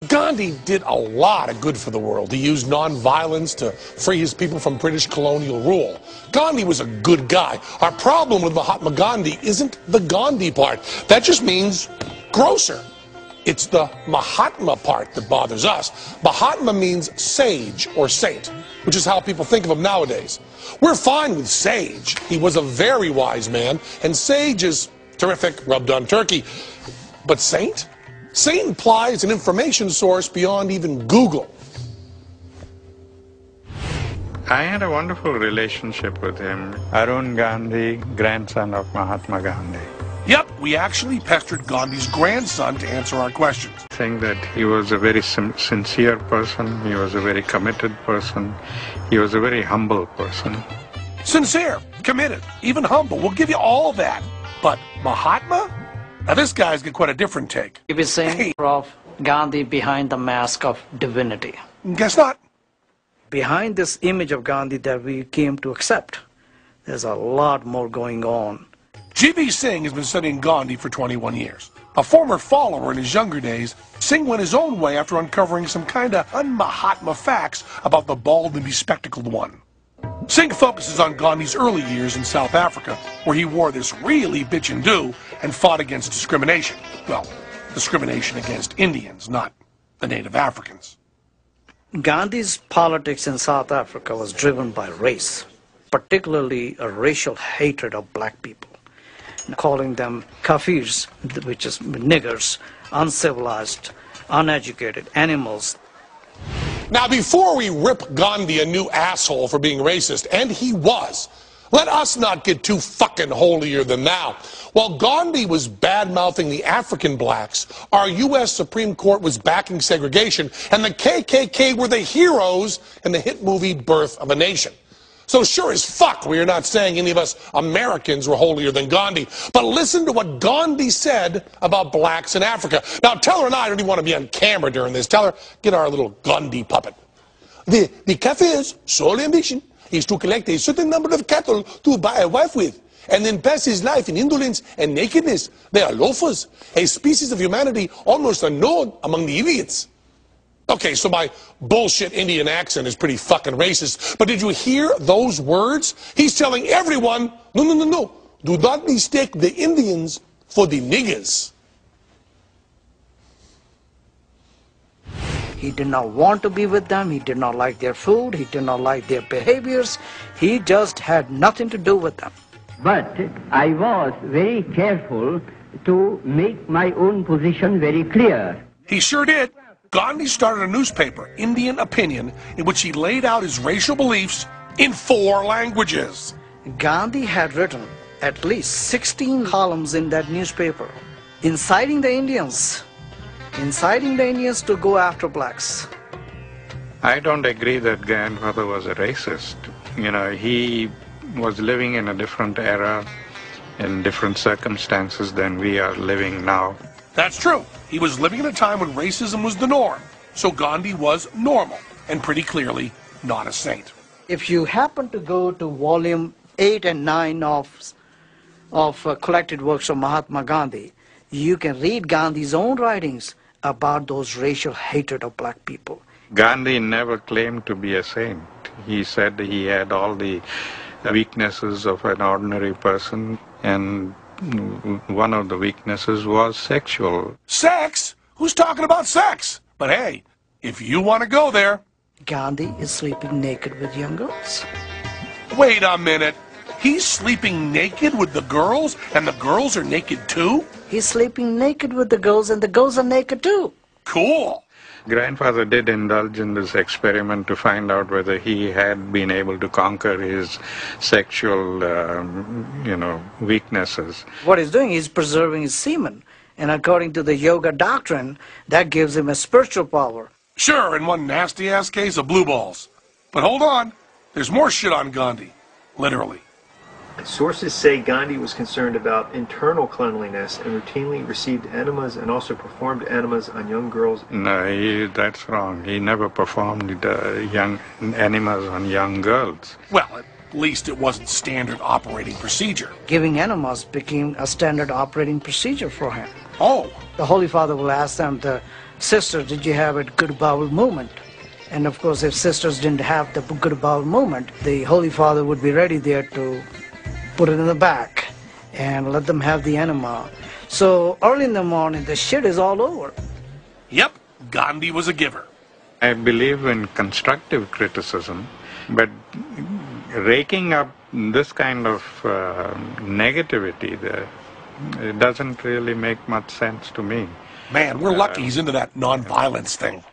Gandhi did a lot of good for the world. He used nonviolence to free his people from British colonial rule. Gandhi was a good guy. Our problem with Mahatma Gandhi isn't the Gandhi part. That just means grosser. It's the Mahatma part that bothers us. Mahatma means sage or saint, which is how people think of him nowadays. We're fine with sage. He was a very wise man, and sage is terrific, rubbed on turkey. But saint? Saint implies an information source beyond even Google. I had a wonderful relationship with him. Arun Gandhi, grandson of Mahatma Gandhi. Yep, we actually pestered Gandhi's grandson to answer our questions. Saying that he was a very sincere person, he was a very committed person, he was a very humble person. Sincere, committed, even humble. We'll give you all that. But Mahatma? Now this guy's got quite a different take. He was saying of Gandhi behind the mask of divinity. Guess not. Behind this image of Gandhi that we came to accept, there's a lot more going on. G.V. Singh has been studying Gandhi for 21 years. A former follower in his younger days, Singh went his own way after uncovering some kind of un-Mahatma facts about the bald and bespectacled one. Singh focuses on Gandhi's early years in South Africa, where he wore this really bitchin' do and fought against discrimination. Well, discrimination against Indians, not the native Africans. Gandhi's politics in South Africa was driven by race, particularly a racial hatred of black people, calling them kafirs, which is niggers, uncivilized, uneducated animals. Now, before we rip Gandhi a new asshole for being racist, and he was, let us not get too fucking holier than thou. While Gandhi was bad-mouthing the African blacks, our U.S. Supreme Court was backing segregation, and the KKK were the heroes in the hit movie Birth of a Nation. So sure as fuck, we are not saying any of us Americans were holier than Gandhi. But listen to what Gandhi said about blacks in Africa. Now, tell her and I don't even want to be on camera during this. Tell her, get our little Gandhi puppet. The Kafir's sole ambition is to collect a certain number of cattle to buy a wife with, and then pass his life in indolence and nakedness. They are loafers, a species of humanity almost unknown among the idiots. Okay, so my bullshit Indian accent is pretty fucking racist, but did you hear those words? He's telling everyone, no, do not mistake the Indians for the niggers. He did not want to be with them, he did not like their food, he did not like their behaviors, he just had nothing to do with them. But I was very careful to make my own position very clear. He sure did. Gandhi started a newspaper, Indian Opinion, in which he laid out his racial beliefs in 4 languages. Gandhi had written at least 16 columns in that newspaper, inciting the Indians to go after blacks. I don't agree that grandfather was a racist. You know, he was living in a different era, in different circumstances than we are living now. That's true. He was living in a time when racism was the norm, so Gandhi was normal, and pretty clearly not a saint. If you happen to go to volume 8 and 9 of collected works of Mahatma Gandhi, you can read Gandhi's own writings about those racial hatred of black people. Gandhi never claimed to be a saint. He said he had all the weaknesses of an ordinary person, and one of the weaknesses was sexual. Sex? Who's talking about sex? But hey, if you want to go there... Gandhi is sleeping naked with young girls. Wait a minute. He's sleeping naked with the girls, and the girls are naked too? He's sleeping naked with the girls, and the girls are naked too. Cool. Grandfather did indulge in this experiment to find out whether he had been able to conquer his sexual, weaknesses. What he's doing is preserving his semen. And according to the yoga doctrine, that gives him a spiritual power. Sure, in one nasty-ass case of blue balls. But hold on. There's more shit on Gandhi. Literally. Sources say Gandhi was concerned about internal cleanliness and routinely received enemas and also performed enemas on young girls. No, that's wrong. He never performed young enemas on young girls. Well, at least it wasn't standard operating procedure. Giving enemas became a standard operating procedure for him. Oh. The Holy Father will ask them to sisters, did you have a good bowel movement? And of course, if sisters didn't have the good bowel movement, the Holy Father would be ready there to put it in the back and let them have the enema. So early in the morning, the shit is all over. Yep, Gandhi was a giver. I believe in constructive criticism, but raking up this kind of negativity there, it doesn't really make much sense to me. Man, we're lucky he's into that non-violence thing.